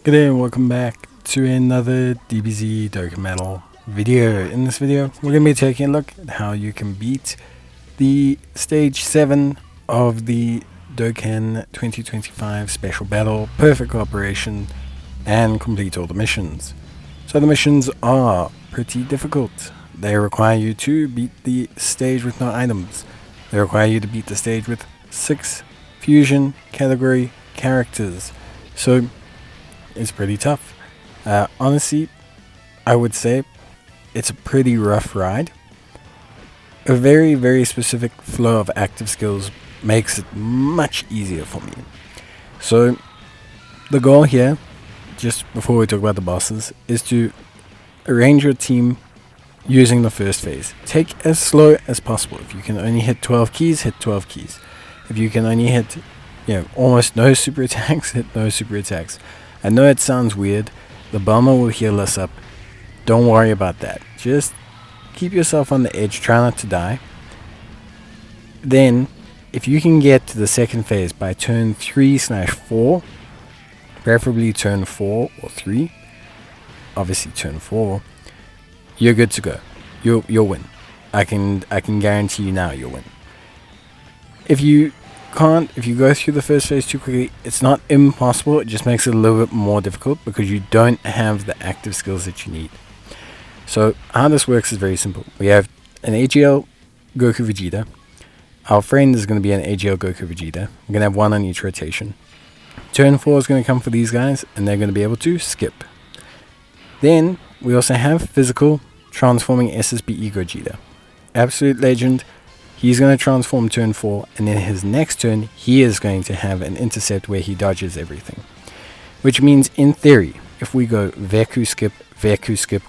Good day and welcome back to another DBZ Dokkan Metal video. In this video, we're going to be taking a look at how you can beat the Stage 7 of the Dokkan 2025 Special Battle, Perfect Cooperation, and complete all the missions. So the missions are pretty difficult. They require you to beat the stage with no items. They require you to beat the stage with 6 fusion category characters. So it's pretty tough. Honestly, I would say it's a pretty rough ride. A very specific flow of active skills makes it much easier for me. So the goal here, just before we talk about the bosses, is to arrange your team using the first phase. Take as slow as possible. If you can only hit 12 keys, hit 12 keys. If you can only hit almost no super attacks, hit no super attacks. I know it sounds weird. The bomber will heal us up. Don't worry about that. Just keep yourself on the edge. Try not to die. Then, if you can get to the second phase by turn 3/4, preferably turn 4 or 3, obviously turn 4, you're good to go. You'll win. I can guarantee you now you'll win. If you go through the first phase too quickly, it's not impossible, it just makes it a little bit more difficult because you don't have the active skills that you need. So how this works is very simple. We have an AGL Goku Vegeta. Our friend is going to be an AGL Goku Vegeta. We're going to have one on each rotation. Turn 4 is going to come for these guys, and they're going to be able to skip. Then we also have physical transforming SSBE Gogeta. Absolute legend. He's going to transform turn 4, and then his next turn, he is going to have an intercept where he dodges everything. Which means, in theory, if we go Veku skip,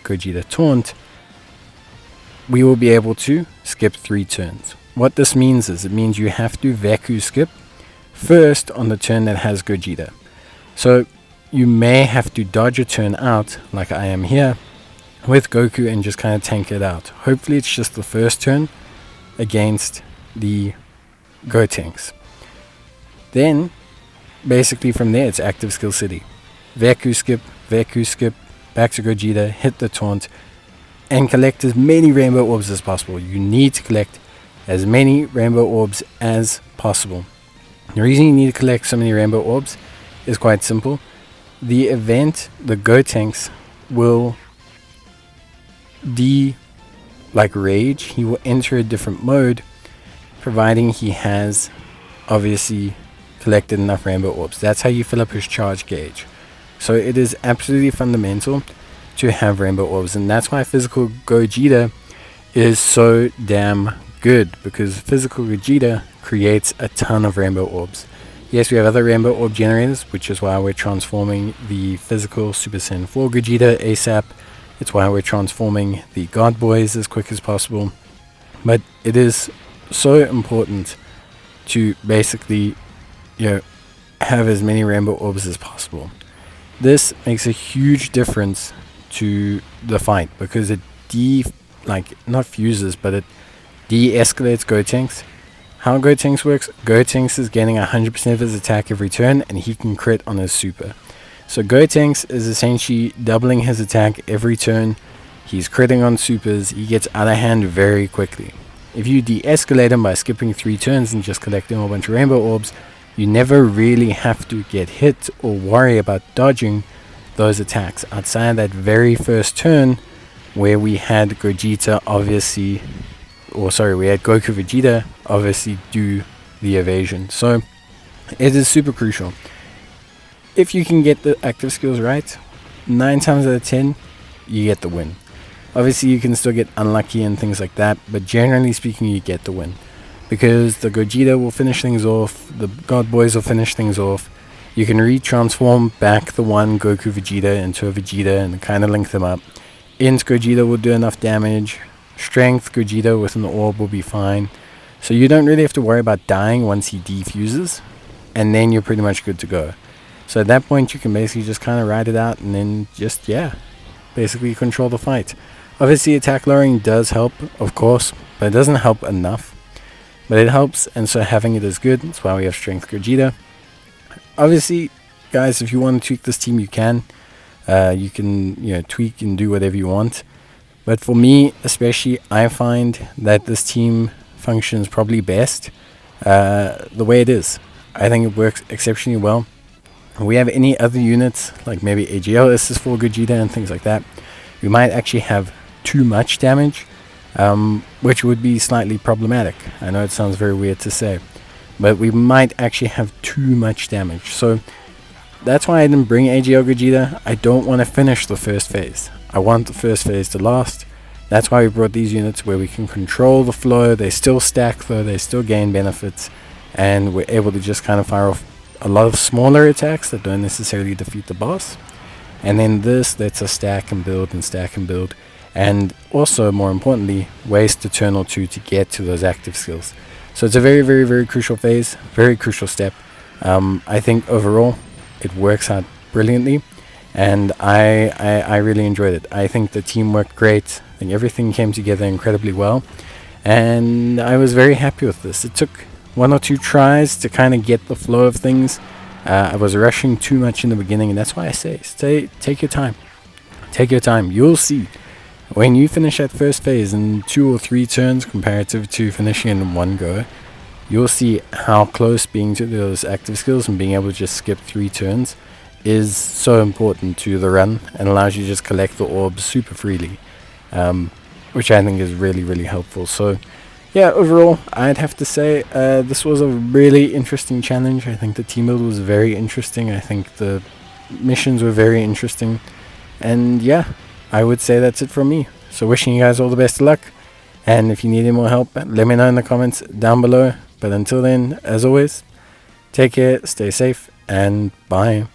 Gogeta taunt, we will be able to skip 3 turns. What this means is, it means you have to Veku skip first on the turn that has Gogeta. So, you may have to dodge a turn out, like I am here, with Goku and just kind of tank it out. Hopefully it's just the first turn against the Gotenks. Then, basically from there, it's active skill city. Veku skip, back to Gogeta, hit the taunt, and collect as many rainbow orbs as possible. You need to collect as many rainbow orbs as possible. The reason you need to collect so many rainbow orbs is quite simple. The event, the Gotenks, will rage, he will enter a different mode, providing he has obviously collected enough rainbow orbs. That's how you fill up his charge gauge. So it is absolutely fundamental to have rainbow orbs, and that's why physical Gogeta is so damn good, because physical Gogeta creates a ton of rainbow orbs. Yes, we have other rainbow orb generators, which is why we're transforming the physical Super Saiyan 4 Gogeta ASAP. It's why we're transforming the God Boys as quick as possible. But it is so important to basically, have as many rainbow orbs as possible. This makes a huge difference to the fight because it not fuses, but it de-escalates Gotenks. How Gotenks works, Gotenks is getting 100% of his attack every turn, and he can crit on his super. So Gotenks is essentially doubling his attack every turn. He's critting on supers. He gets out of hand very quickly. If you de-escalate him by skipping 3 turns and just collecting a whole bunch of rainbow orbs, you never really have to get hit or worry about dodging those attacks. Outside that very first turn where we had Gogeta we had Goku Vegeta obviously do the evasion. So it is super crucial. If you can get the active skills right, 9 times out of 10, you get the win. Obviously, you can still get unlucky and things like that, but generally speaking, you get the win. Because the Gogeta will finish things off, the God Boys will finish things off. You can retransform back the one Goku Vegeta into a Vegeta and kind of link them up. Int Gogeta will do enough damage. Strength Gogeta with an orb will be fine. So you don't really have to worry about dying once he defuses, and then you're pretty much good to go. So at that point, you can basically just kind of ride it out and then just, basically control the fight. Obviously, attack lowering does help, of course, but it doesn't help enough. But it helps, and so having it is good. That's why we have Strength Gogeta. Obviously, guys, if you want to tweak this team, you can. You can, tweak and do whatever you want. But for me, especially, I find that this team functions probably best the way it is. I think it works exceptionally well. If we have any other units, like maybe AGL assist for Gogeta and things like that, we might actually have too much damage, which would be slightly problematic. I know it sounds very weird to say, but we might actually have too much damage. So that's why I didn't bring AGL Gogeta. I don't want to finish the first phase. I want the first phase to last. That's why we brought these units where we can control the flow. They still stack though, they still gain benefits, and we're able to just kind of fire off a lot of smaller attacks that don't necessarily defeat the boss. And then this lets us stack and build and stack and build, and also more importantly waste a turn or two to get to those active skills. So it's a very, very, very crucial phase, very crucial step. I think overall it works out brilliantly, and I really enjoyed it. I think the team worked great. I think everything came together incredibly well, and I was very happy with this. It took 1 or 2 tries to kind of get the flow of things. I was rushing too much in the beginning, and that's why I say take your time. Take your time. You'll see when you finish that first phase in 2 or 3 turns comparative to finishing in one go. You'll see how close being to those active skills and being able to just skip 3 turns is so important to the run, and allows you to just collect the orbs super freely, which I think is really, really helpful. So yeah, overall I'd have to say this was a really interesting challenge. I think the team build was very interesting. I think the missions were very interesting, and yeah, I would say that's it from me. So wishing you guys all the best of luck, and if you need any more help, let me know in the comments down below. But until then, as always, take care, stay safe, and bye.